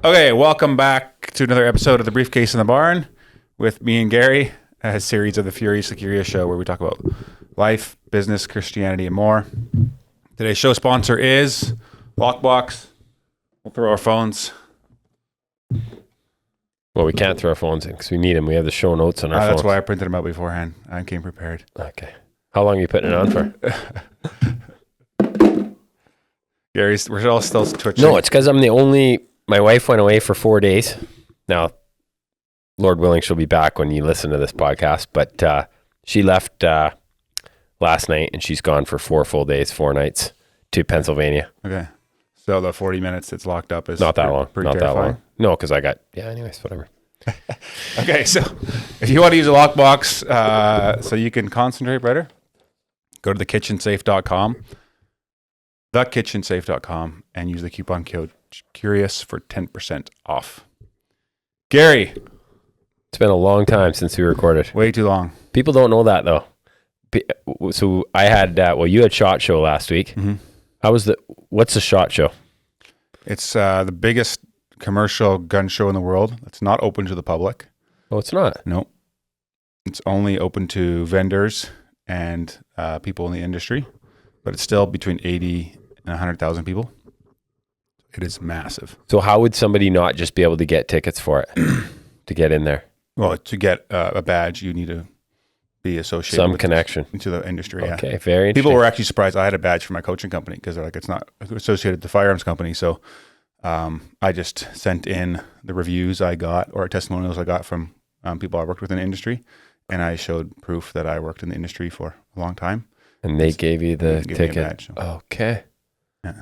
Okay, welcome back to another episode of the Briefcase in the Barn with me and Gary, a series of the Furiously Curious show where we talk about life, business, Christianity, and more. Today's show sponsor is Lockbox. We'll throw our phones. Well, we can't throw our phones in because we need them. We have the show notes on our phones. That's why I printed them out beforehand. I came prepared. Okay. How long are you putting it on for? Gary's, we're all still twitching. No, it's because I'm the only... My wife went away for 4 days. Now, Lord willing, she'll be back when you listen to this podcast. But she left last night, and she's gone for 4 full days, 4 nights to Pennsylvania. Okay. So the 40 minutes it's locked up is not that long. Pretty not terrifying. that long. No, because I got... Yeah, anyways, whatever. Okay, so if you want to use a lockbox so you can concentrate better, go to thekitchensafe.com, thekitchensafe.com, and use the coupon code CURIOUS for 10% off. Gary. It's been a long time since we recorded. Way too long. People don't know that, though. So I had... you had SHOT Show last week. Mm-hmm. What's the SHOT Show? It's the biggest commercial gun show in the world. It's not open to the public. Oh, it's not? No. It's only open to vendors and people in the industry, but it's still between 80 and 100,000 people. It is massive. So how would somebody not just be able to get tickets for it to get in there? Well, to get a badge, you need to be associated Some with connection to the industry. Okay, yeah. very interesting. People were actually surprised I had a badge for my coaching company because they're like, it's not associated with the firearms company. So I just sent in the reviews I got or testimonials I got from people I worked with in the industry, and I showed proof that I worked in the industry for a long time. And they gave you the ticket. Badge, so. Okay. Yeah.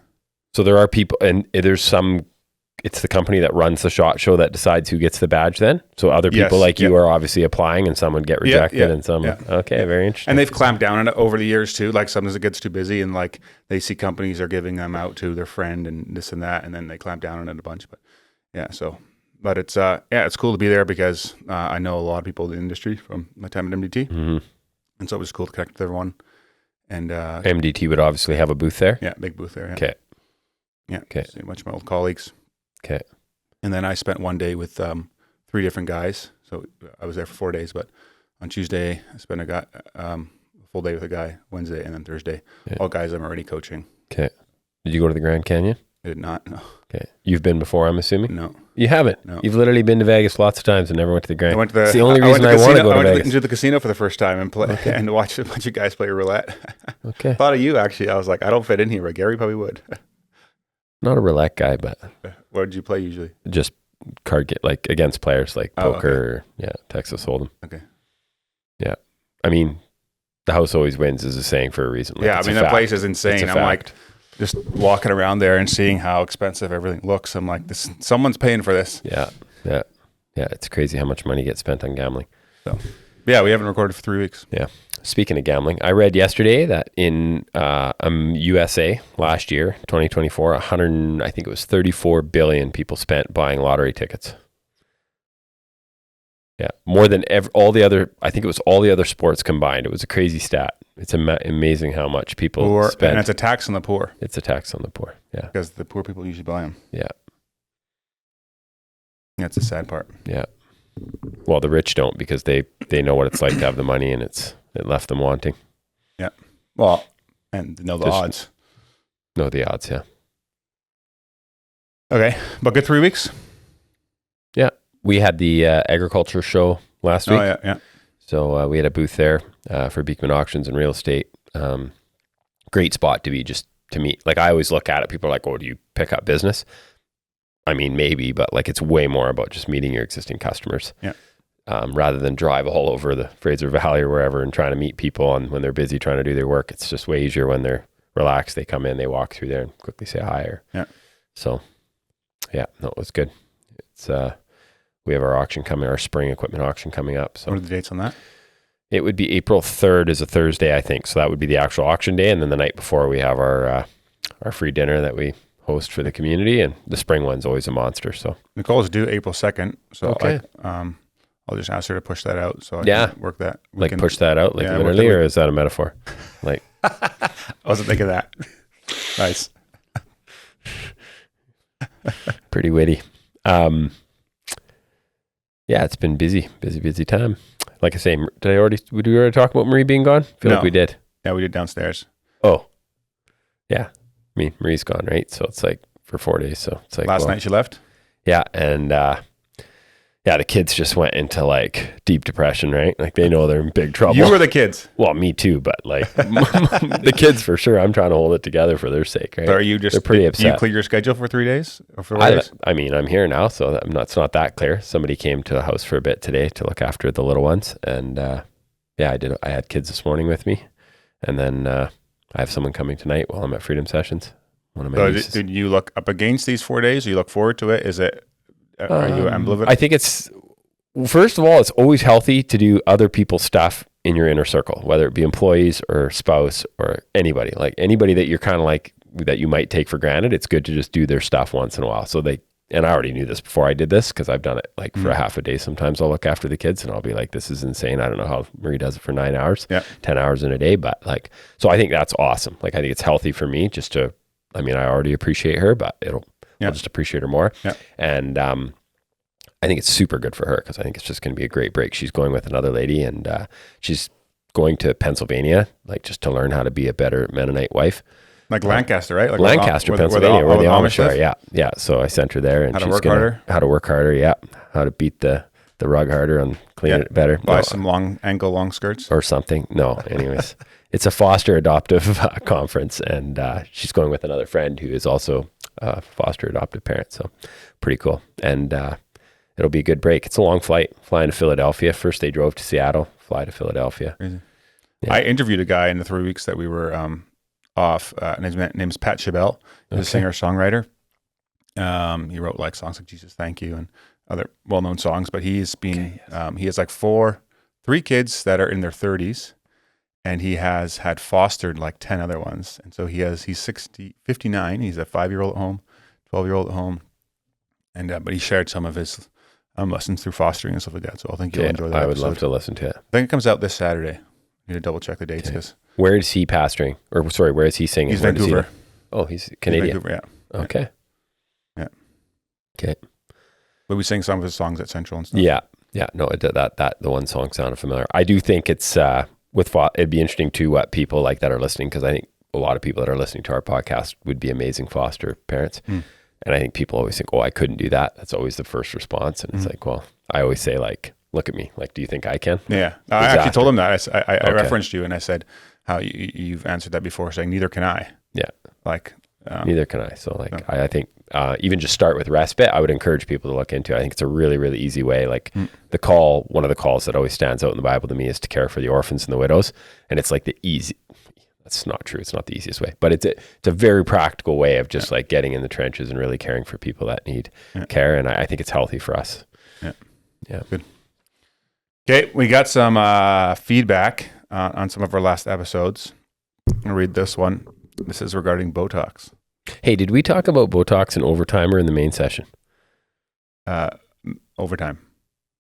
So there are people, and it's the company that runs the SHOT Show that decides who gets the badge then? So other people you are obviously applying, and some would get rejected and some... Yeah. Okay, very interesting. And they've clamped down on it over the years too. Like sometimes it gets too busy and like they see companies are giving them out to their friend and this and that, and then they clamp down on it a bunch. But yeah, but it's it's cool to be there because I know a lot of people in the industry from my time at MDT. Mm-hmm. And so it was cool to connect with everyone. And MDT would obviously have a booth there? Yeah, big booth there. Yeah. Okay. Yeah. Okay. See a bunch of my old colleagues. Okay. And then I spent one day with 3 different guys. So I was there for 4 days, but on Tuesday I spent a full day with a guy, Wednesday, and then Thursday. Yeah. All guys I'm already coaching. Okay. Did you go to the Grand Canyon? I did not, no. Okay. You've been before, I'm assuming? No. You haven't? No. You've literally been to Vegas lots of times and never went to the Grand. It's the only reason I want to go to Vegas. I went to the casino for the first time and play and watch a bunch of guys play roulette. Okay. Thought of you, actually. I was like, I don't fit in here, but Gary probably would. Not a roulette guy, but... What did you play usually? Just like against players like poker, Texas Hold'em. Okay. Yeah. I mean, the house always wins is a saying for a reason. Like, yeah, I mean, that place is insane. I'm like, fact. just walking around there and seeing how expensive everything looks. I'm like, someone's paying for this. Yeah. It's crazy how much money gets spent on gambling. So, yeah, we haven't recorded for 3 weeks. Yeah. Speaking of gambling, I read yesterday that in USA last year, 2024, I think it was 34 billion people spent buying lottery tickets. Yeah, more than all the other sports combined. It was a crazy stat. It's amazing how much people spend. And it's a tax on the poor. It's a tax on the poor, yeah. Because the poor people usually buy them. Yeah. That's the sad part. Yeah. Well, the rich don't because they know what it's like to have the money and it left them wanting. Yeah. Well, and know the odds. Know the odds, yeah. Okay. But good 3 weeks? Yeah. We had the agriculture show last week. Oh, yeah. So we had a booth there for Beekman Auctions and Real Estate. Great spot to meet. Like I always look at it, people are like, oh, do you pick up business? I mean, maybe, but like it's way more about just meeting your existing customers. Yeah. Rather than drive all over the Fraser Valley or wherever and trying to meet people and when they're busy trying to do their work. It's just way easier when they're relaxed. They come in, they walk through there and quickly say hi. So, yeah, no, it was good. It's we have our spring equipment auction coming up. So what are the dates on that? It would be April 3rd is a Thursday, I think. So that would be the actual auction day. And then the night before we have our free dinner that we host for the community. And the spring one's always a monster. So Nicole's due April 2nd. So okay. I'll just ask her to push that out so I can work that. Push that out literally, or is that a metaphor? Like I wasn't thinking that. Nice. Pretty witty. Yeah, it's been busy time. Like I say, did we already talk about Marie being gone? I feel like we did. Yeah, we did downstairs. Oh, yeah. I mean, Marie's gone, right? So it's like for 4 days. So it's like last night she left. Yeah, and the kids just went into like deep depression, right? Like they know they're in big trouble. You were the kids. Well, me too, but like the kids for sure. I'm trying to hold it together for their sake, right? So are you just? They're pretty upset. Do you clear your schedule for 3 days or for 4 days? I mean, I'm here now, so it's not that clear. Somebody came to the house for a bit today to look after the little ones, and I did. I had kids this morning with me, and then I have someone coming tonight while I'm at Freedom Sessions. One of my nieces. Did you look up against these 4 days? Or you look forward to it? Is it? Are you ambivalent? I think it's, first of all, it's always healthy to do other people's stuff in your inner circle, whether it be employees or spouse or anybody, like anybody that you're kind of like, that you might take for granted. It's good to just do their stuff once in a while. So and I already knew this before I did this because I've done it like for a half a day. Sometimes I'll look after the kids and I'll be like, this is insane. I don't know how Marie does it for 9 hours, 10 hours in a day. But like, so I think that's awesome. Like, I think it's healthy for me just to, I mean, I already appreciate her, but I'll just appreciate her more. Yeah. And I think it's super good for her because I think it's just going to be a great break. She's going with another lady, and she's going to Pennsylvania, like just to learn how to be a better Mennonite wife. Like Lancaster, right? Like Lancaster, Pennsylvania, where the Amish are. Yeah, yeah. So I sent her there, and how to work harder. Yeah, how to beat the rug harder and clean it better. Buy some long skirts or something. No, anyways. It's a foster adoptive conference, and she's going with another friend who is also a foster adoptive parent. So pretty cool. And it'll be a good break. It's a long flight, flying to Philadelphia. First they drove to Seattle, fly to Philadelphia. Crazy. Yeah. I interviewed a guy in the 3 weeks that we were off. His name's Pat Chabelle. He's a singer-songwriter. He wrote like songs like Jesus Thank You and other well-known songs, but he has like 3 kids that are in their 30s. And he has had fostered like 10 other ones. And so he's 59. He's a 5-year-old at home, 12-year-old at home. And, but he shared some of his lessons through fostering and stuff like that. So I think you'll enjoy that. I would love to listen to it. I think it comes out this Saturday. Need to double check the dates. Okay. Where is he pastoring? Or sorry, where is he singing? He's Vancouver. He's Canadian. He's Vancouver, yeah. Okay. Yeah. Okay. But we sang some of his songs at Central and stuff. Yeah. Yeah. No, the one song sounded familiar. I do think it's, it'd be interesting too what people like that are listening, because I think a lot of people that are listening to our podcast would be amazing foster parents. And I think people always think, I couldn't do that. That's always the first response. And it's like, well, I always say like, look at me. Like, do you think I can? Yeah. Exactly. I actually told him that. I referenced you and I said how you've answered that before, saying neither can I. Yeah. Like, neither can I. So like, I think even just start with respite. I would encourage people to look into it. I think it's a really, really easy way. Like one of the calls that always stands out in the Bible to me is to care for the orphans and the widows. And it's like that's not true. It's not the easiest way, but it's a very practical way of just like getting in the trenches and really caring for people that need care. And I think it's healthy for us. Yeah. Yeah. Good. Okay. We got some feedback on some of our last episodes. I'll read this one. This is regarding Botox. Hey, did we talk about Botox and overtime or in the main session? Overtime.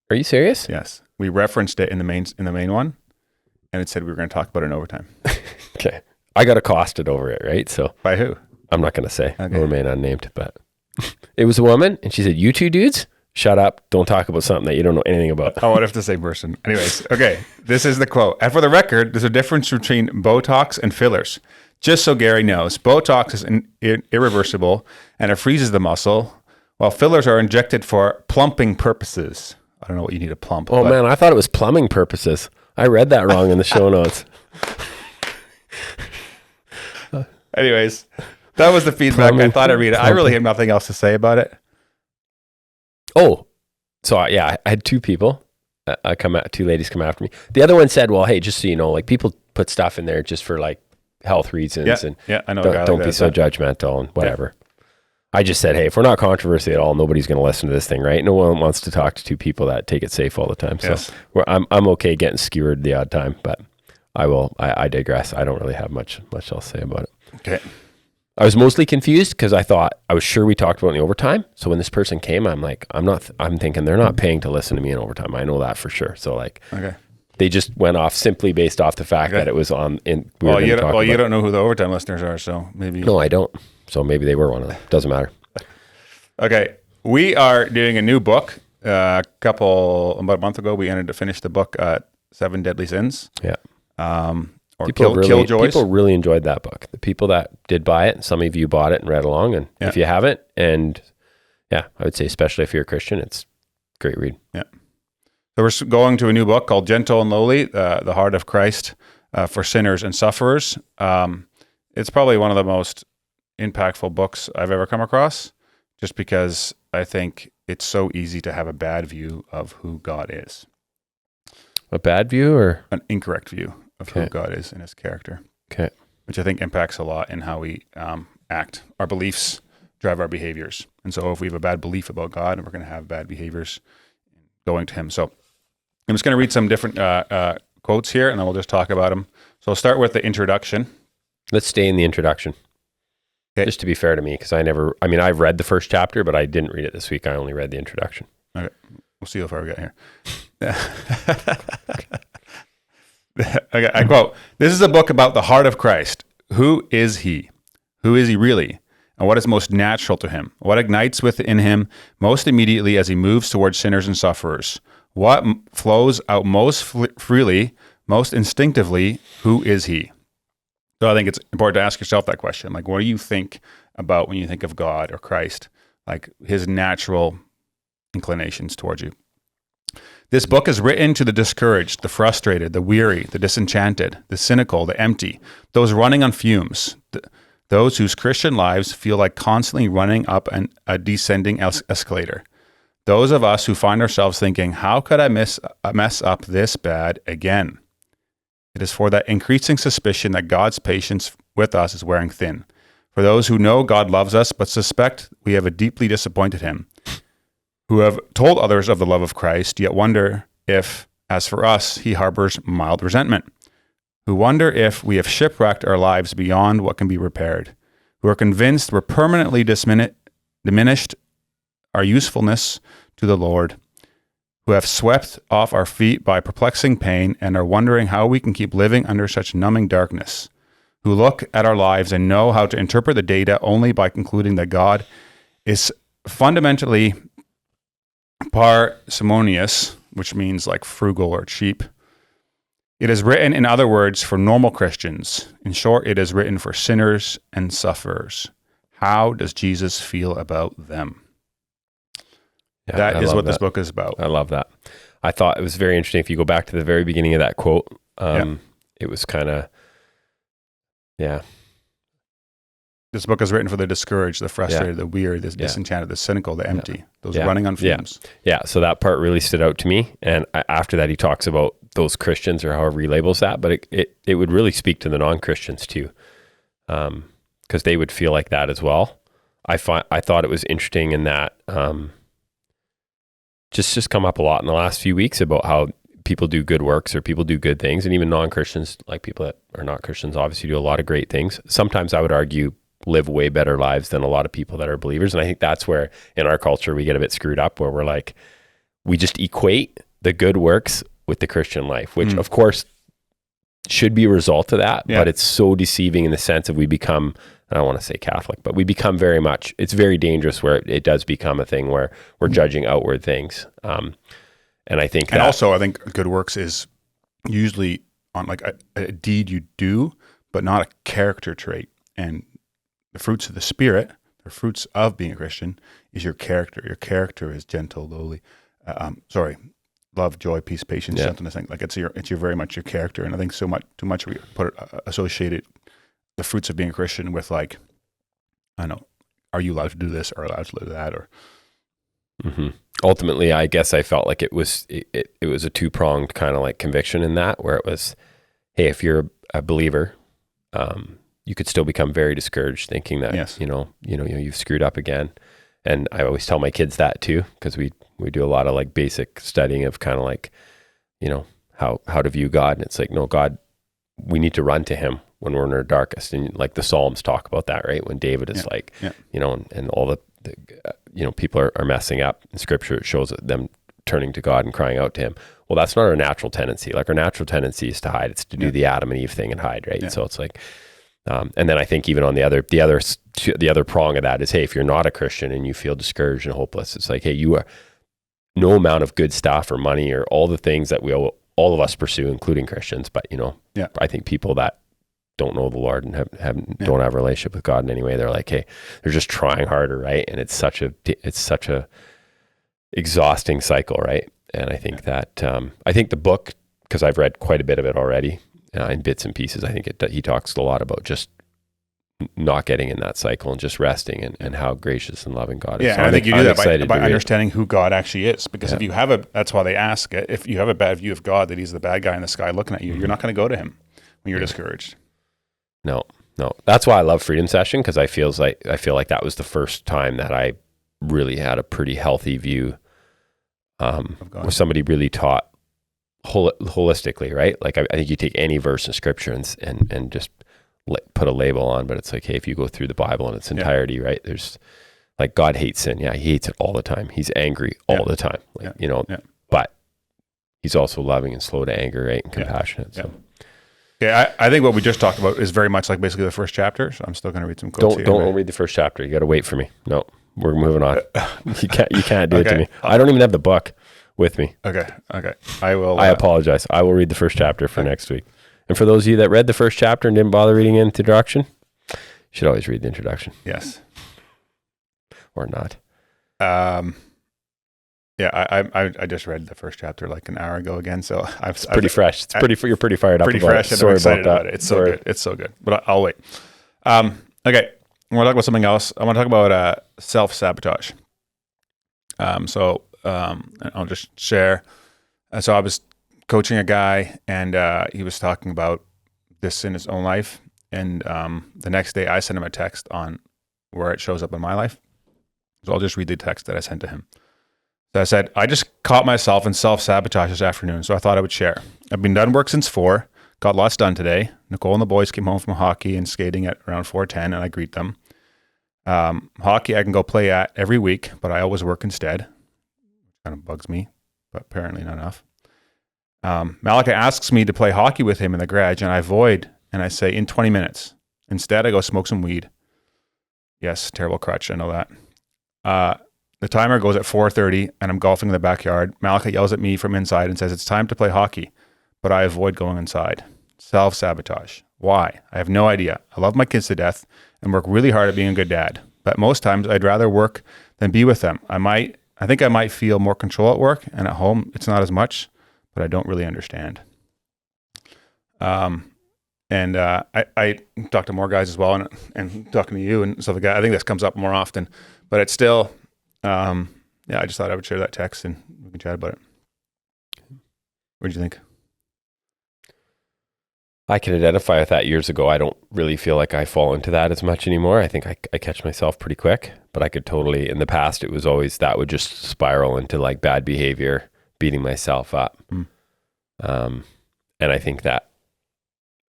Are you serious? Yes. We referenced it in the main one, and it said we were going to talk about it in overtime. Okay. I got accosted over it, right? So by who? I'm not going to say. Okay. It'll remain unnamed, but it was a woman, and she said, "You two dudes, shut up. Don't talk about something that you don't know anything about." Oh, what if the same person? Anyways, okay. This is the quote. And for the record, there's a difference between Botox and fillers. Just so Gary knows, Botox is irreversible and it freezes the muscle, while fillers are injected for plumping purposes. I don't know what you need to plump. Oh, man, I thought it was plumbing purposes. I read that wrong in the show notes. Anyways, that was the feedback. I thought I'd read it. I really have nothing else to say about it. Oh, so I had 2 people. 2 ladies come after me. The other one said, well, hey, just so you know, like people put stuff in there just for like health reasons. I know. Don't be so judgmental and whatever. Yeah. I just said, hey, if we're not controversy at all, nobody's going to listen to this thing, right? No one wants to talk to 2 people that take it safe all the time. So I'm okay getting skewered the odd time, but I digress. I don't really have much else to say about it. Okay. I was mostly confused because I was sure we talked about it in the overtime. So when this person came, I'm thinking they're not paying to listen to me in overtime. I know that for sure. So like, they just went off simply based off the fact that it was on. You don't know who the overtime listeners are, so maybe. No, I don't. So maybe they were one of them. Doesn't matter. Okay. we are doing a new book. About a month ago, we ended to finish the book, 7 Deadly Sins. Yeah. Or Killjoys. People really enjoyed that book. The people that did buy it, some of you bought it and read along. And if you haven't, and I would say, especially if you're a Christian, it's a great read. Yeah. So we're going to a new book called Gentle and Lowly, The Heart of Christ for Sinners and Sufferers. It's probably one of the most impactful books I've ever come across, just because I think it's so easy to have a bad view of who God is. A bad view or? An incorrect view of who God is and his character. Okay. Which I think impacts a lot in how we act. Our beliefs drive our behaviors. And so if we have a bad belief about God, we're going to have bad behaviors going to him. So I'm just going to read some different quotes here, and then we'll just talk about them. So I'll start with the introduction. Let's stay in the introduction. Okay. Just to be fair to me, because I've read the first chapter, but I didn't read it this week. I only read the introduction. Okay. We'll see how far we get here. Okay, I quote, "This is a book about the heart of Christ. Who is he? Who is he really? And what is most natural to him? What ignites within him most immediately as he moves towards sinners and sufferers? What flows out most freely, most instinctively? Who is he?" So I think it's important to ask yourself that question. Like, what do you think about when you think of God or Christ? Like his natural inclinations towards you. This book is written to the discouraged, the frustrated, the weary, the disenchanted, the cynical, the empty, those running on fumes, those whose Christian lives feel like constantly running up a descending escalator. Those of us who find ourselves thinking, how could I mess up this bad again? It is for that increasing suspicion that God's patience with us is wearing thin. For those who know God loves us but suspect we have deeply disappointed him, who have told others of the love of Christ, yet wonder if, as for us, he harbors mild resentment, who wonder if we have shipwrecked our lives beyond what can be repaired, who are convinced we're permanently diminished our usefulness to the Lord, who have swept off our feet by perplexing pain and are wondering how we can keep living under such numbing darkness, who look at our lives and know how to interpret the data only by concluding that God is fundamentally parsimonious, which means like frugal or cheap. It is written, in other words, for normal Christians. In short, it is written for sinners and sufferers. How does Jesus feel about them? Yeah, that is what this book is about. I love that. I thought it was very interesting. If you go back to the very beginning of that quote, it was kind of, This book is written for the discouraged, the frustrated, the weary, the disenchanted, the cynical, the empty, those running on fumes. Yeah, so that part really stood out to me. And after that, he talks about those Christians, or however he labels that, but it would really speak to the non-Christians too, because they would feel like that as well. I thought it was interesting in that just come up a lot in the last few weeks about how people do good works or people do good things, and even non-Christians, like people that are not Christians, obviously do a lot of great things. Sometimes I would argue live way better lives than a lot of people that are believers. And I think that's where in our culture we get a bit screwed up, where we're like, we just equate the good works with the Christian life, which of course should be a result of that, but it's so deceiving in the sense of we become, I don't want to say Catholic, but we become it's very dangerous where it does become a thing where we're judging outward things. And I think I think good works is usually on like a deed you do, but not a character trait. And the fruits of the Spirit, the fruits of being a Christian, is your character. Your character is gentle, lowly. Love, joy, peace, patience, gentleness. Like it's your very much your character. And I think too much we associated the fruits of being a Christian with like, I don't know, are you allowed to do this or allowed to do that? Or ultimately, I guess I felt like it was a two-pronged kind of like conviction in that, where it was, hey, if you're a believer, you could still become very discouraged, thinking that you've screwed up again. And I always tell my kids that too, because we do a lot of like basic studying of kind of like, how to view God. And it's like, no, God, we need to run to him when we're in our darkest. And like the Psalms talk about that, right? When David is and all the people are messing up in Scripture, it shows them turning to God and crying out to him. Well, that's not our natural tendency. Like our natural tendency is to hide. It's to do the Adam and Eve thing and hide, right? Yeah. So it's like, And then I think even on the other prong of that is, hey, if you're not a Christian and you feel discouraged and hopeless, it's like, hey, you are no amount of good stuff or money or all the things that all of us pursue, including Christians. But, I think people that don't know the Lord and don't have a relationship with God in any way, they're like, hey, they're just trying harder, right? And it's such a exhausting cycle, right? And I think that I think the book, because I've read quite a bit of it already in bits and pieces, I think he talks a lot about just not getting in that cycle and just resting and how gracious and loving God is. Yeah, so I think you do that by understanding who God actually is. Because if you have that's why they ask, if you have a bad view of God, that he's the bad guy in the sky looking at you, you're not going to go to him when you're discouraged. No. That's why I love Freedom Session, because I feel like that was the first time that I really had a pretty healthy view where somebody really taught holistically, right? Like I think you take any verse in Scripture and just put a label on, but it's like, hey, if you go through the Bible in its entirety, right? There's like, God hates sin. Yeah, he hates it all the time. He's angry all the time, but he's also loving and slow to anger, right? And compassionate. So. Yeah, I think what we just talked about is very much like basically the first chapter. So I'm still going to read some quotes. Don't read the first chapter. You got to wait for me. No, we're moving on. You can't do it to me. I don't even have the book with me. Okay. I will. I apologize. I will read the first chapter for next week. And for those of you that read the first chapter and didn't bother reading the introduction, you should always read the introduction. Yes. Or not. Yeah, I just read the first chapter like an hour ago again, so it's pretty fresh. You're pretty fired up. Pretty fresh. And I'm excited about it. It's so good. It's so good. But I'll wait. Okay, I want to talk about something else. I want to talk about self-sabotage. So I'll just share. So I was coaching a guy, and he was talking about this in his own life. And the next day, I sent him a text on where it shows up in my life. So I'll just read the text that I sent to him. So I said, I just caught myself in self-sabotage this afternoon, so I thought I would share. I've been done work since 4, got lots done today. Nicole and the boys came home from hockey and skating at around 4:10, and I greet them. Hockey I can go play at every week, but I always work instead. Kind of bugs me, but apparently not enough. Malika asks me to play hockey with him in the garage, and I avoid, and I say, in 20 minutes. Instead, I go smoke some weed. Yes, terrible crutch, I know that. The timer goes at 4:30, and I'm golfing in the backyard. Malika yells at me from inside and says, it's time to play hockey, but I avoid going inside. Self-sabotage. Why? I have no idea. I love my kids to death and work really hard at being a good dad, but most times I'd rather work than be with them. I think I might feel more control at work, and at home it's not as much, but I don't really understand. And I talk to more guys as well, and talking to you and stuff like that. I think this comes up more often, but it's still, I just thought I would share that text and we can chat about it. What do you think? I can identify with that years ago. I don't really feel like I fall into that as much anymore. I think I catch myself pretty quick, but I could totally, in the past, it was always that would just spiral into like bad behavior, beating myself up. And I think that,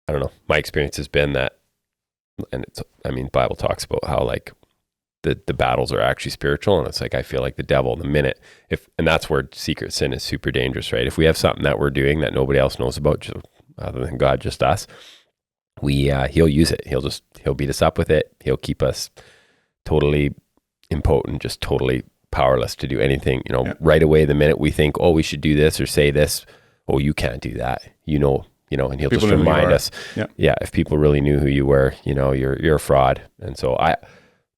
I don't know, my experience has been that, and Bible talks about how like the battles are actually spiritual, and it's like, I feel like the devil, the minute, and that's where secret sin is super dangerous, right? If we have something that we're doing that nobody else knows about, just, other than God, just us, he'll use it. He'll beat us up with it. He'll keep us totally impotent, just totally powerless to do anything, right away. The minute we think, oh, we should do this or say this, oh, you can't do that, and he'll just remind us. Yeah. If people really knew who you were, you're a fraud. And so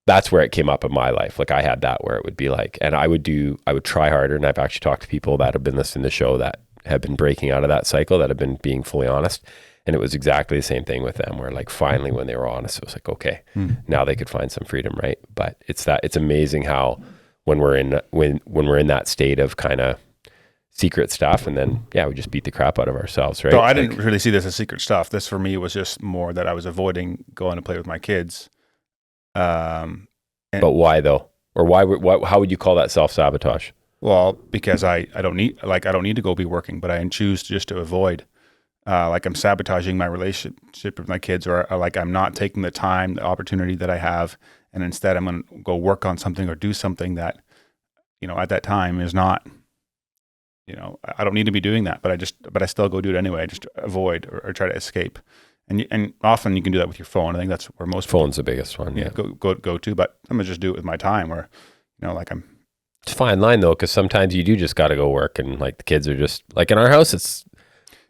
that's where it came up in my life. Like I had that where it would be like, and I would try harder. And I've actually talked to people that have been listening to the show that have been breaking out of that cycle, that have been being fully honest. And it was exactly the same thing with them, where like finally when they were honest, it was like, okay, now they could find some freedom, right? But it's amazing how when we're in that state of kind of secret stuff, and then we just beat the crap out of ourselves, right? So I didn't really see this as secret stuff. This for me was just more that I was avoiding going to play with my kids. But why though? Or how would you call that self-sabotage? Well, because I don't need to go be working, but I choose just to avoid. Like I'm sabotaging my relationship with my kids, or like I'm not taking the time, the opportunity that I have, and instead I'm going to go work on something or do something that, at that time is not, I don't need to be doing that, but I still go do it anyway. I just avoid or try to escape. And often you can do that with your phone. I think that's where most phone's the biggest one. Yeah, go to. But I'm gonna just do it with my time, where like I'm. It's a fine line though, because sometimes you do just got to go work, and like the kids are just like in our house. It's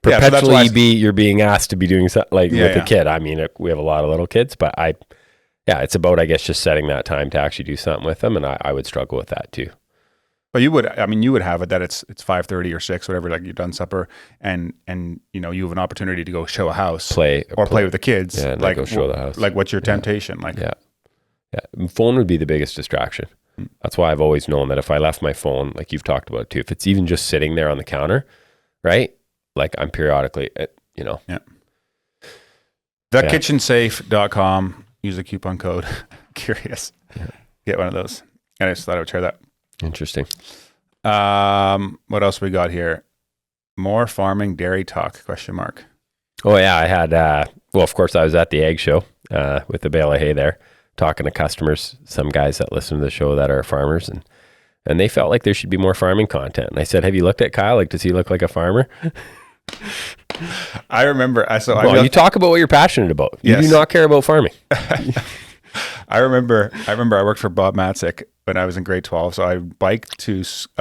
perpetually you're being asked to be doing something with a kid. I mean, we have a lot of little kids, but it's about, I guess, just setting that time to actually do something with them, and I would struggle with that too. But you would have it that it's 5:30 or 6, whatever, like you've done supper, and you have an opportunity to go show a house, play with the kids, like go show the house. Like, what's your temptation? Like, phone would be the biggest distraction. That's why I've always known that if I left my phone, like you've talked about too, if it's even just sitting there on the counter, right? Like I'm periodically, TheKitchenSafe.com. Use the coupon code Curious. Get one of those. I just thought I would share that. Interesting. What else we got here? More farming dairy talk? ? Oh yeah, I had. Of course, I was at the egg show with the bale of hay there, talking to customers, some guys that listen to the show that are farmers, and they felt like there should be more farming content. And I said, "Have you looked at Kyle? Like, does he look like a farmer?" I remember. You talk about what you're passionate about. You do not care about farming. I remember I worked for Bob Matzik when I was in grade 12. So I biked to. So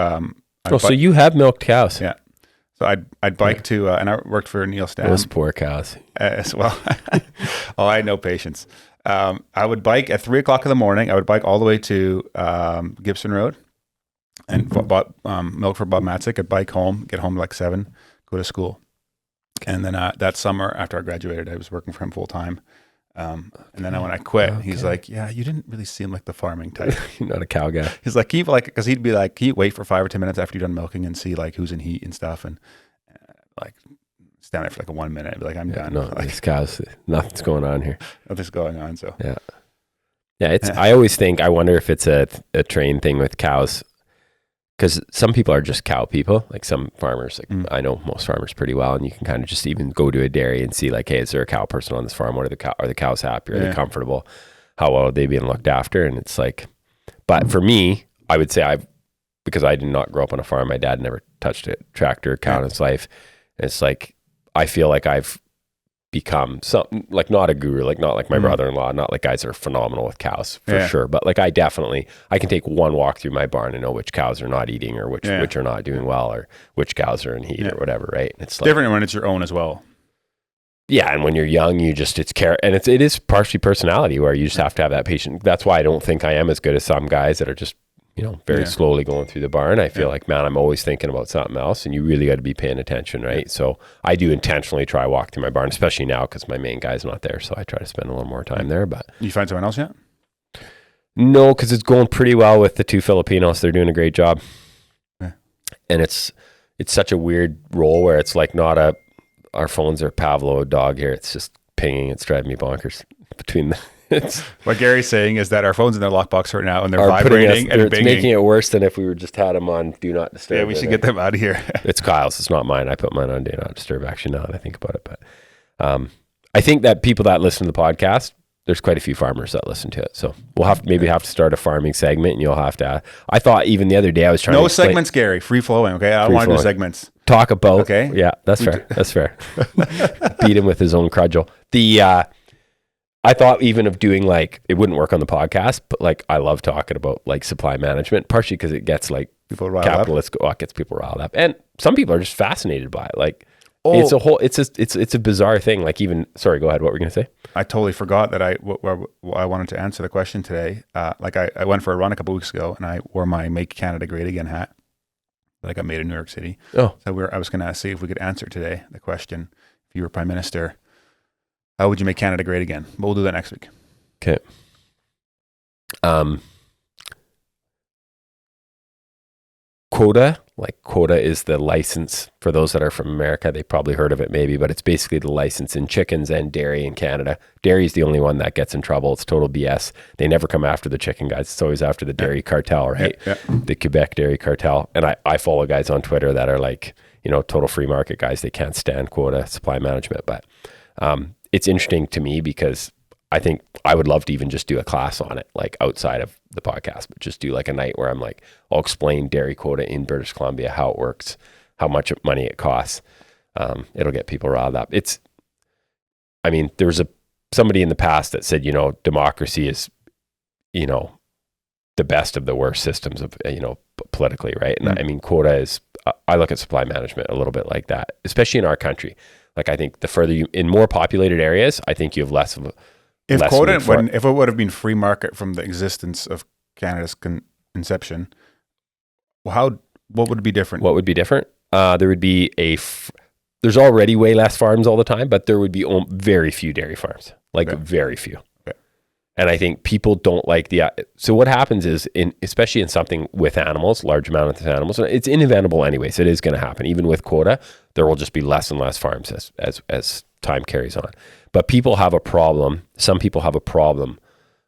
you have milked cows. Yeah. So I'd bike to, and I worked for Neil Stam. Those poor cows. As well. I had no patience. I would bike at 3:00 in the morning. I would bike all the way to Gibson Road and bought milk for Bob Matzik. I'd bike home, get home like 7, go to school. And then that summer after I graduated, I was working for him full time. And then when I quit, he's like, "Yeah, you didn't really seem like the farming type. You're not a cow guy." He's like, because he'd be like, "Can you wait for 5 or 10 minutes after you're done milking and see like who's in heat and stuff?" And like stand there for like a 1 minute, I'd be like, "I'm done." No, like, these cows, nothing's going on here. Nothing's going on. So yeah. I always think, I wonder if it's a trained thing with cows. Because some people are just cow people, like some farmers. Like I know most farmers pretty well, and you can kind of just even go to a dairy and see, like, hey, is there a cow person on this farm? What are the cows happy? Are they comfortable? How well are they being looked after? And it's like, but for me, I would say because I did not grow up on a farm. My dad never touched a tractor, or cow in his life. It's like I feel like I've become something, like not a guru, like not like my brother-in-law, not like guys that are phenomenal with cows for sure, but like I can take one walk through my barn and know which cows are not eating, or which are not doing well, or which cows are in heat or whatever, right? It's like, different when it's your own as well. Yeah, and when you're young, it's care, and it is partially personality, where you just have to have that patience. That's why I don't think I am as good as some guys that are just very slowly going through the barn. I feel like, man, I'm always thinking about something else, and you really got to be paying attention, right? So I do intentionally try to walk through my barn, especially now because my main guy's not there. So I try to spend a little more time there. But you find someone else yet? No, because it's going pretty well with the 2 Filipinos. They're doing a great job. Yeah. And it's such a weird role where it's like our phones are Pavlov dog here. It's just pinging. It's driving me bonkers between the... What Gary's saying is that our phone's in their lockbox right now, and they're vibrating and it's making it worse than if we were just had them on Do Not Disturb. Yeah, we should get them out of here. It's Kyle's. It's not mine. I put mine on Do Not Disturb, actually, now that I think about it. But I think that people that listen to the podcast, there's quite a few farmers that listen to it. So we'll have to start a farming segment, and you'll have to... I thought even the other day I was trying to... No segments, Gary. Free flowing, okay? I don't want to do segments. Talk about... Okay. Yeah, that's fair. That's fair. Beat him with his own crudgel. I thought even of doing, like, it wouldn't work on the podcast, but like I love talking about like supply management, partially because it gets like people riled capitalists up. It gets people riled up, and some people are just fascinated by it. Like it's a bizarre thing. Like even, sorry, go ahead. What were you gonna say? I totally forgot that I wanted to answer the question today. Like I went for a run a couple weeks ago, and I wore my Make Canada Great Again hat that I got made in New York City. Oh, so I was gonna see if we could answer today the question: if you were Prime Minister, how would you make Canada great again? But we'll do that next week. Okay. Quota is the license for those that are from America. They probably heard of it maybe, but it's basically the license in chickens and dairy in Canada. Dairy is the only one that gets in trouble. It's total BS. They never come after the chicken guys. It's always after the dairy cartel, right? Yeah. The Quebec dairy cartel. And I follow guys on Twitter that are like, total free market guys. They can't stand quota supply management, but it's interesting to me because I think I would love to even just do a class on it, like outside of the podcast, but just do like a night where I'm like, I'll explain dairy quota in British Columbia, how it works, how much money it costs. It'll get people riled up. I mean, there was somebody in the past that said, democracy is, the best of the worst systems of, politically, right? And I mean, quota is, I look at supply management a little bit like that, especially in our country. Like, I think the further in more populated areas, I think you have less of a, if it would have been free market from the existence of Canada's inception, what would be different? What would be different? There would be there's already way less farms all the time, but there would be very few dairy farms, very few. Okay. And I think people don't like so what happens is, especially in something with animals, large amount of animals, it's inevitable anyways. It is going to happen. Even with quota, there will just be less and less farms as time carries on. But people have a problem. Some people have a problem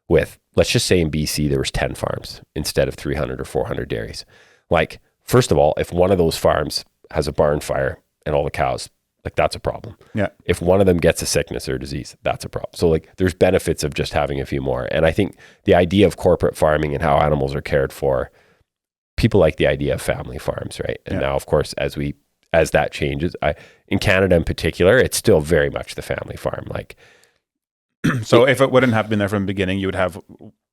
with, let's just say in BC, there was 10 farms instead of 300 or 400 dairies. Like, first of all, if one of those farms has a barn fire and all the cows, that's a problem. Yeah. If one of them gets a sickness or a disease, that's a problem. So there's benefits of just having a few more. And I think the idea of corporate farming and how animals are cared for, people like the idea of family farms, right? And now, of course, as that changes, in Canada in particular, it's still very much the family farm. So if it wouldn't have been there from the beginning, you would have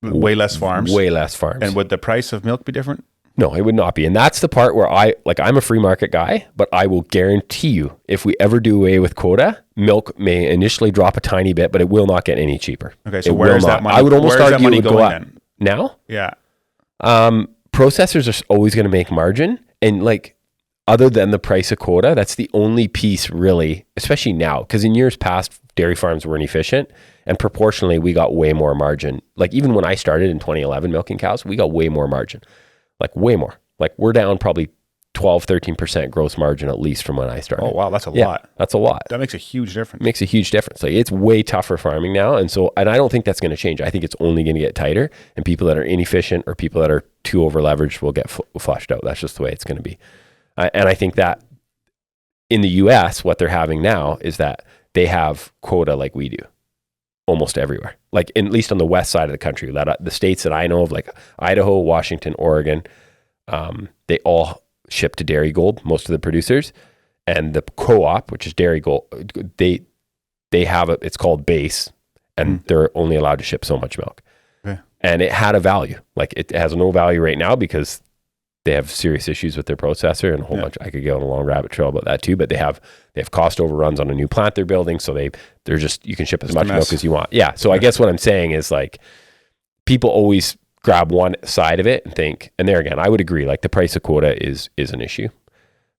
way less farms. Way less farms. And would the price of milk be different? No, it would not be. And that's the part where I'm a free market guy, but I will guarantee you, if we ever do away with quota, milk may initially drop a tiny bit, but it will not get any cheaper. Okay, so where is that money? I would almost argue it would go up. Then? Now? Yeah. Processors are always going to make margin. And other than the price of quota, that's the only piece really, especially now, because in years past, dairy farms weren't efficient. And proportionally, we got way more margin. Even when I started in 2011 milking cows, we got way more margin. Way more. We're down probably 12, 13% gross margin at least from when I started. Oh, wow. That's a lot. That's a lot. That makes a huge difference. Makes a huge difference. It's way tougher farming now. And I don't think that's going to change. I think it's only going to get tighter, and people that are inefficient or people that are too over leveraged will get flushed out. That's just the way it's going to be. And I think that in the US, what they're having now is that they have quota like we do almost everywhere. At least on the west side of the country, the states that I know of, Idaho, Washington, Oregon, they all ship to Dairy Gold, most of the producers. And the co-op, which is Dairy Gold, they have it's called base, and they're only allowed to ship so much milk. Okay. And it had a value. It has no value right now because they have serious issues with their processor and a whole bunch. I could go on a long rabbit trail about that too, but they have cost overruns on a new plant they're building. So they're just, you can ship as much milk as you want. Yeah. So I guess what I'm saying is people always grab one side of it and think, and there again, I would agree, the price of quota is an issue,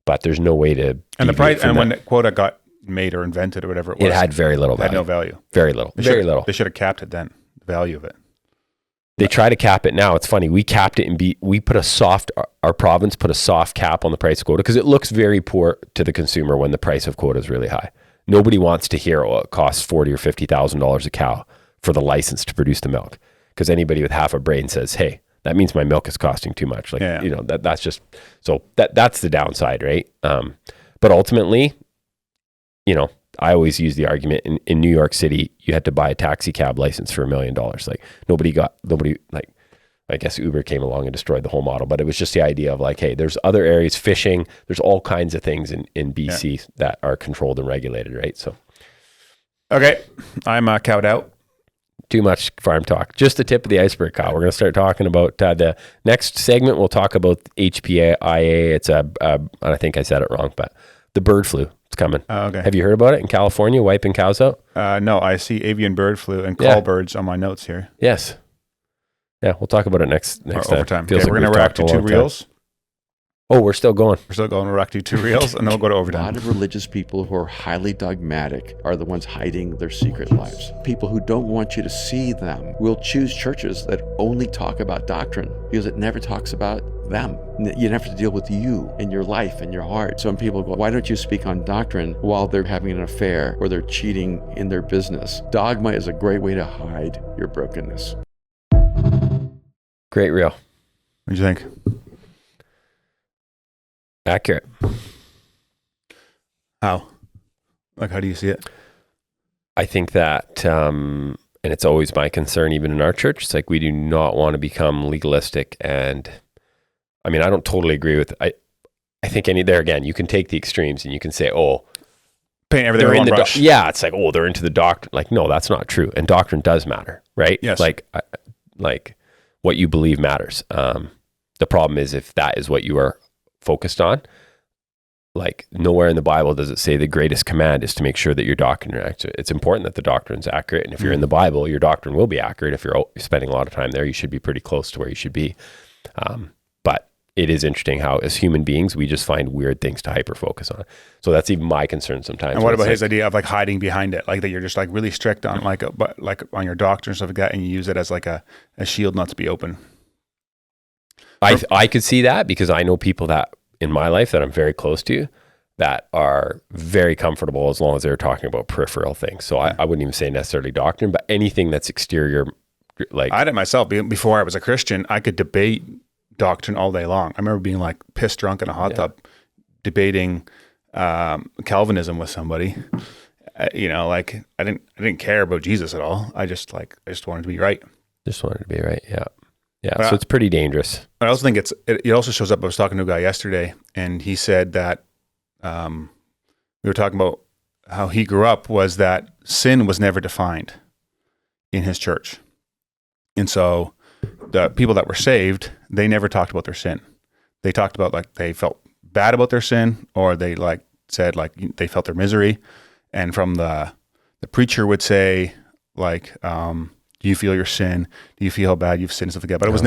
but there's no way to. And the price, and when the quota got made or invented or whatever it was, it had very little value. It had no value. Very little. Very little. They should have capped it then, the value of it. They try to cap it now. It's funny. We capped it we put our province put a soft cap on the price of quota because it looks very poor to the consumer when the price of quota is really high. Nobody wants to hear, it costs $40,000 or $50,000 a cow for the license to produce the milk. Because anybody with half a brain says, hey, that means my milk is costing too much. That's just, so that's the downside, right? But ultimately, I always use the argument in New York City, you had to buy a taxi cab license for $1 million. I guess Uber came along and destroyed the whole model, but it was just the idea of hey, there's other areas, fishing, there's all kinds of things in BC that are controlled and regulated, right? So. Okay. I'm cowed out. Too much farm talk. Just the tip of the iceberg, Kyle. We're going to start talking about the next segment. We'll talk about HPAIA. It's I think I said it wrong, but the bird flu. It's coming. Oh, okay. Have you heard about it in California, wiping cows out? No, I see avian bird flu and call birds on my notes here. Yes. Yeah, we'll talk about it next time. Overtime. Okay, we're going to react to 2 reels. Oh, we're still going. We'll react to 2 reels, and then we'll go to overtime. A lot of religious people who are highly dogmatic are the ones hiding their secret lives. People who don't want you to see them will choose churches that only talk about doctrine because it never talks about them. You never have to deal with you and your life and your heart. Some people go, why don't you speak on doctrine while they're having an affair or they're cheating in their business? Dogma is a great way to hide your brokenness. Great reel. What do you think? Accurate. How? How do you see it? I think that, and it's always my concern, even in our church, it's we do not want to become legalistic. And I don't totally agree with, I think there again, you can take the extremes and you can say, paint everything they're with in one the brush. yeah, it's like, oh, they're into the doctrine. Like, no, that's not true. And doctrine does matter, right? Yes. Like what you believe matters. The problem is if that is what you are focused on, like nowhere in the Bible does it say the greatest command is to make sure that your doctrine, it's important that the doctrine is accurate. And if you're in the Bible, your doctrine will be accurate. If you're spending a lot of time there, you should be pretty close to where you should be. But it is interesting how as human beings, we just find weird things to hyper focus on. So that's even my concern sometimes. And what about his idea of like hiding behind it? Like that you're just like really strict on like on your doctrine and stuff like that, and you use it as like a shield not to be open. I could see that because I know people that in my life that I'm very close to that are very comfortable as long as they're talking about peripheral things. So I wouldn't even say necessarily doctrine, but anything that's exterior. Like I did myself before I was a Christian, I could debate doctrine all day long. I remember being like pissed drunk in a hot tub debating Calvinism with somebody. Like I didn't care about Jesus at all. I just wanted to be right. Just wanted to be right. Yeah. Yeah. So it's pretty dangerous. I also think it also shows up. I was talking to a guy yesterday and he said that we were talking about how he grew up was that sin was never defined in his church. And so the people that were saved, they never talked about their sin. They talked about like they felt bad about their sin, or they like said like they felt their misery. And from the preacher would say like, do you feel your sin? Do you feel how bad you've sinned? Stuff like that. But it was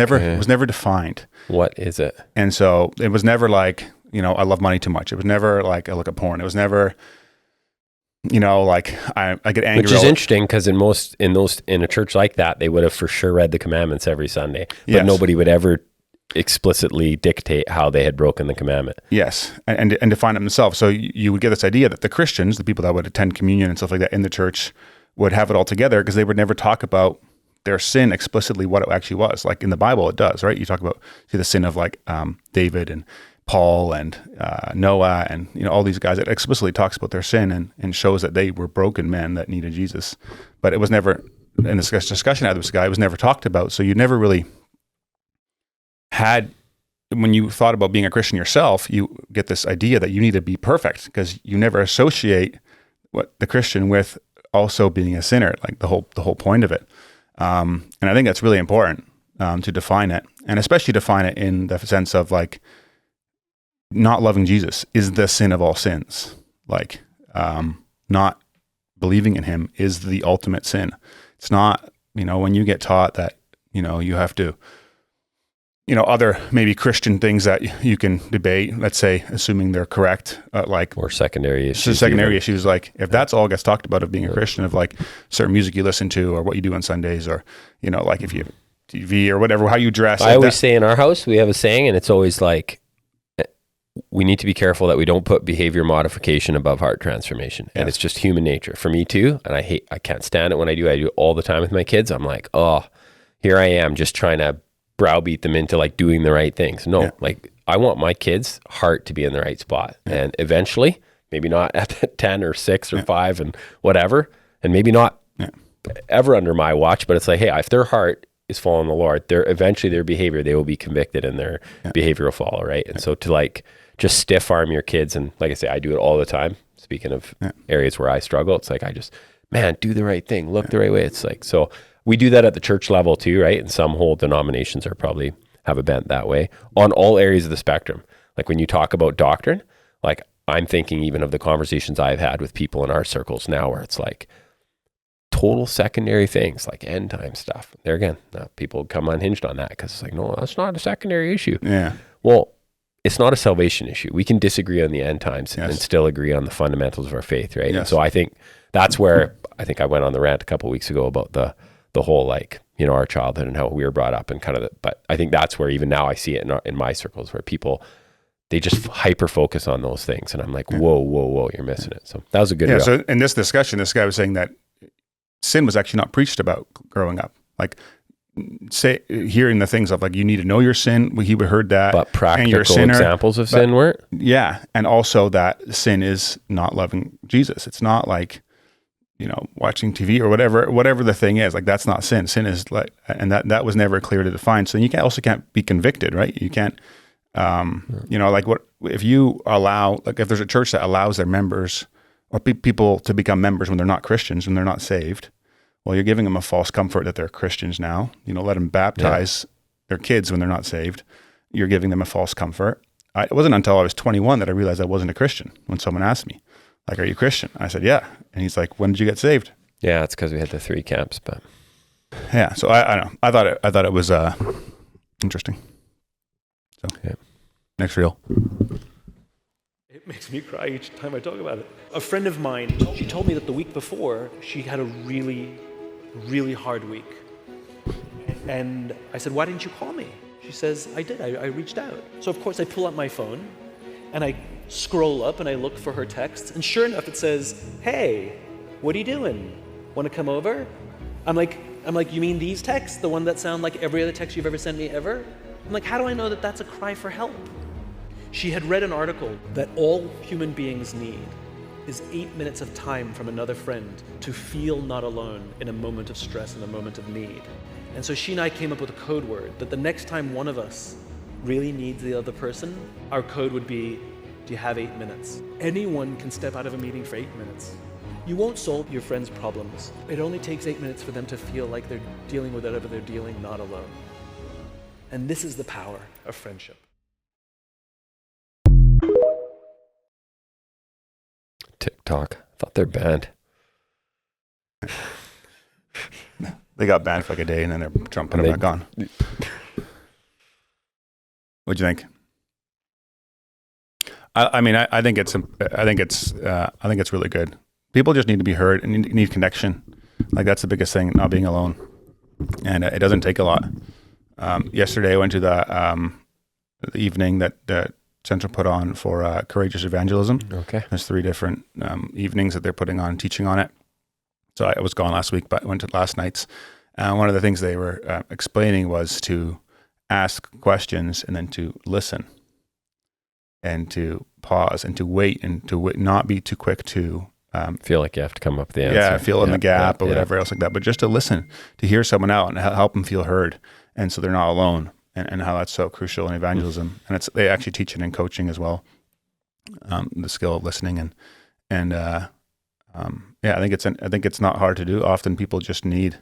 never defined. What is it? And so it was never like, I love money too much. It was never like I look at porn. It was never, like I get angry. Which is interesting because in a church like that, they would have for sure read the commandments every Sunday, but nobody would ever explicitly dictate how they had broken the commandment. Yes, and define it themselves. So you would get this idea that the Christians, the people that would attend communion and stuff like that in the church, would have it all together because they would never talk about their sin explicitly, what it actually was. Like in the Bible, it does, right? You talk about the sin of like David and Paul and Noah and all these guys. It explicitly talks about their sin and shows that they were broken men that needed Jesus. But it was never, in this discussion I had with this guy, it was never talked about. So you never really had, when you thought about being a Christian yourself, you get this idea that you need to be perfect because you never associate what the Christian with also being a sinner, like the whole point of it. And I think that's really important to define it, and especially define it in the sense of like not loving Jesus is the sin of all sins. Like not believing in him is the ultimate sin. It's not, when you get taught that, you have to, other maybe Christian things that you can debate, let's say, assuming they're correct, or secondary issues. Issues, like if that's all gets talked about of being a Christian, of like certain music you listen to or what you do on Sundays, or, like if you have TV or whatever, how you dress. I always say in our house, we have a saying, and it's always like, we need to be careful that we don't put behavior modification above heart transformation. And it's just human nature for me too. And I can't stand it when I do it all the time with my kids. I'm like, oh, here I am just trying to browbeat them into like doing the right things. No, like I want my kids' heart to be in the right spot. And eventually, maybe not at 10 or 6 or 5 and whatever, and maybe not ever under my watch, but it's like, hey, if their heart is following the Lord, eventually their behavior, they will be convicted and their behavior will follow, right? And so to like just stiff arm your kids, and like I say, I do it all the time. Speaking of areas where I struggle, it's like, do the right thing, look the right way. It's like, so we do that at the church level too, right? And some whole denominations are probably have a bent that way on all areas of the spectrum. Like when you talk about doctrine, like I'm thinking even of the conversations I've had with people in our circles now where it's like total secondary things like end time stuff. There again, people come unhinged on that because it's like, no, that's not a secondary issue. Yeah. Well, it's not a salvation issue. We can disagree on the end times and still agree on the fundamentals of our faith, right? Yes. And so I think that's where I think I went on the rant a couple of weeks ago about the whole like, our childhood and how we were brought up and kind of but I think that's where even now I see it in my circles where people, they just hyper focus on those things. And I'm like, whoa, you're missing it. So that was a good reel. So in this discussion, this guy was saying that sin was actually not preached about growing up. Like, hearing the things of like, you need to know your sin. He would heard that. But practical examples of sin weren't? Yeah. And also that sin is not loving Jesus. It's not like, watching TV or whatever the thing is. Like, that's not sin. Sin is like, and that was never clear to define. So you can't be convicted, right? You can't, like what, if you allow, like if there's a church that allows their members or people to become members when they're not Christians, when they're not saved. Well, you're giving them a false comfort that they're Christians now. Let them baptize their kids when they're not saved. You're giving them a false comfort. It wasn't until I was 21 that I realized I wasn't a Christian. When someone asked me, like, "Are you Christian?" I said, "Yeah." And he's like, "When did you get saved?" Yeah, it's because we had the 3 camps, but yeah. So I don't know. I thought it was interesting. So next reel. It makes me cry each time I talk about it. A friend of mine, she told me that the week before she had a really, really hard week. And I said, "Why didn't you call me?" She says, "I did. I reached out." So of course I pull up my phone and I scroll up and I look for her texts. And sure enough, it says, "Hey, what are you doing? Want to come over?" I'm like, "You mean these texts? The one that sound like every other text you've ever sent me ever?" I'm like, "How do I know that that's a cry for help?" She had read an article that all human beings need is 8 minutes of time from another friend to feel not alone in a moment of stress and a moment of need. And so she and I came up with a code word that the next time one of us really needs the other person, our code would be, "Do you have 8 minutes?" Anyone can step out of a meeting for 8 minutes. You won't solve your friend's problems. It only takes 8 minutes for them to feel like they're dealing with whatever they're dealing, not alone. And this is the power of friendship. TikTok. I thought they're banned. They got banned for like a day and then they're jumping them back on. What'd you think? I think it's really good. People just need to be heard and need connection. Like that's the biggest thing, not being alone. And it doesn't take a lot. Yesterday I went to the evening that Central put on for courageous evangelism. Okay. There's 3 different evenings that they're putting on, teaching on it. So I was gone last week, but I went to last night's. One of the things they were explaining was to ask questions and then to listen and to pause and to wait and to not be too quick to feel like you have to come up with the answer. Yeah, fill in the gap or whatever else like that. But just to listen, to hear someone out and help them feel heard. And so they're not alone. And how that's so crucial in evangelism. And they actually teach it in coaching as well, the skill of listening. I think it's not hard to do. Often people just need,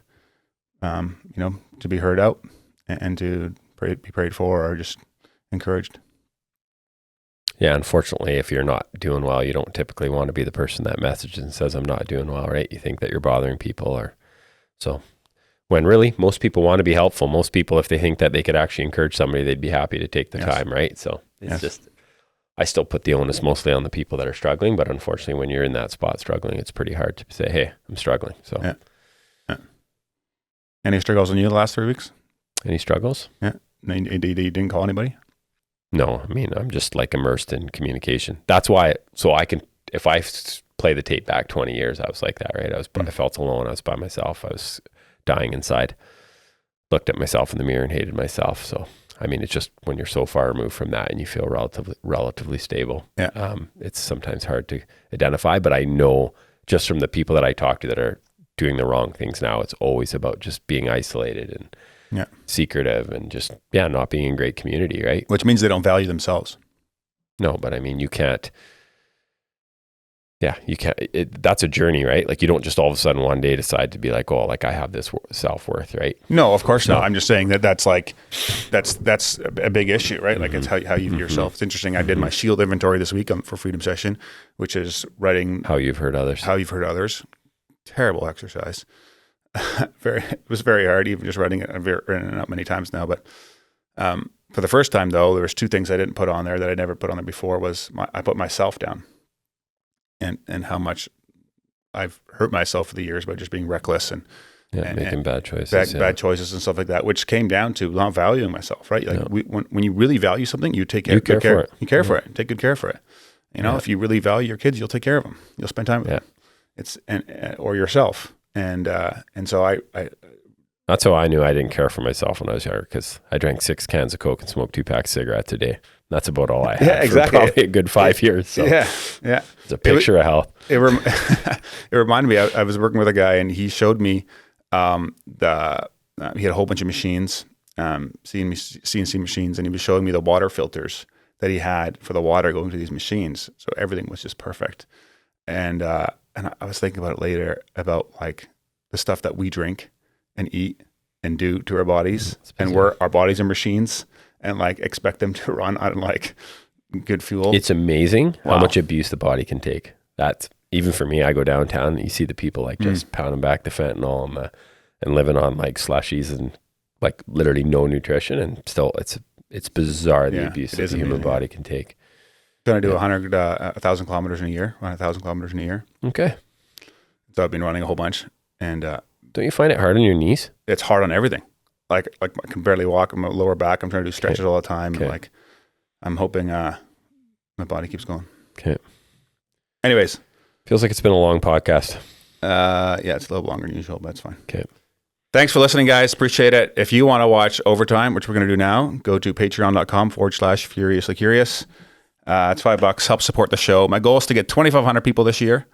to be heard out and to be prayed for or just encouraged. Yeah, unfortunately, if you're not doing well, you don't typically want to be the person that messages and says, "I'm not doing well," right? You think that you're bothering people so. When really, most people want to be helpful. Most people, if they think that they could actually encourage somebody, they'd be happy to take the time, right? So it's just, I still put the onus mostly on the people that are struggling, but unfortunately, when you're in that spot struggling, it's pretty hard to say, "Hey, I'm struggling." So, Any struggles on you the last 3 weeks? Any struggles? Yeah. You didn't call anybody? No, I'm just like immersed in communication. That's why, so I can, if I play the tape back 20 years, I was like that, right? I felt alone. I was by myself. I was dying inside, looked at myself in the mirror and hated myself. So, it's just when you're so far removed from that and you feel relatively stable, it's sometimes hard to identify, but I know just from the people that I talk to that are doing the wrong things now, it's always about just being isolated and secretive and just, not being in great community, right? Which means they don't value themselves. No, but you can't, that's a journey, right? Like you don't just all of a sudden one day decide to be like, "Oh, like I have this self-worth," right? No, of course not. I'm just saying that's a big issue, right? Like it's how you view yourself. It's interesting. I did my shield inventory this week for Freedom Session, which is writing how you've hurt others. Terrible exercise. It was very hard, even just writing it. I've written it out many times now, but for the first time though, there was 2 things I didn't put on there that I never put on there before. I put myself down. And how much I've hurt myself for the years by just being reckless and making bad choices, bad choices and stuff like that, which came down to not valuing myself, right? Like when you really value something, you take care for it. You care for it. Take good care for it. If you really value your kids, you'll take care of them. You'll spend time with them. It's or yourself. And so I that's how I knew I didn't care for myself when I was younger, because I drank 6 cans of Coke and smoked 2 packs of cigarettes a day. That's about all I had for probably a good 5 years. So it's a picture of health. It reminded me, I was working with a guy and he showed me he had a whole bunch of machines, CNC machines, and he was showing me the water filters that he had for the water going to these machines. So everything was just perfect. And I was thinking about it later about like the stuff that we drink and eat and do to our bodies, and our bodies are machines, and like expect them to run on like good fuel. It's amazing how much abuse the body can take. That's even for me. I go downtown and you see the people like just pounding back the fentanyl and living on like slushies and like literally no nutrition, and still it's bizarre the abuse that the human body can take. Going to do 1,000 kilometers in a year, 1,000 kilometers in a year. Okay. So I've been running a whole bunch, and don't you find it hard on your knees? It's hard on everything. Like I can barely walk. I'm lower back. I'm trying to do stretches all the time. And like I'm hoping my body keeps going. Okay. Anyways, feels like it's been a long podcast. Yeah, it's a little longer than usual, but that's fine. Okay. Thanks for listening, guys. Appreciate it. If you want to watch Overtime, which we're going to do now, go to patreon.com/Furiously Curious. It's $5. Help support the show. My goal is to get 2,500 people this year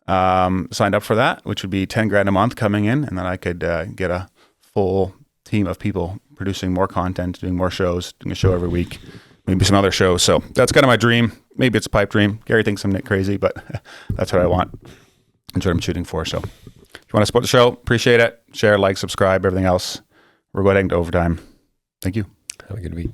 signed up for that, which would be $10,000 a month coming in, and then I could get a full team of people producing more content, doing more shows, doing a show every week, maybe some other shows. So that's kind of my dream. Maybe it's a pipe dream. Gary thinks I'm crazy, but that's what I want. That's what I'm shooting for. So if you want to support the show, appreciate it. Share, like, subscribe, everything else. We're going to Overtime. Thank you. Have a good week.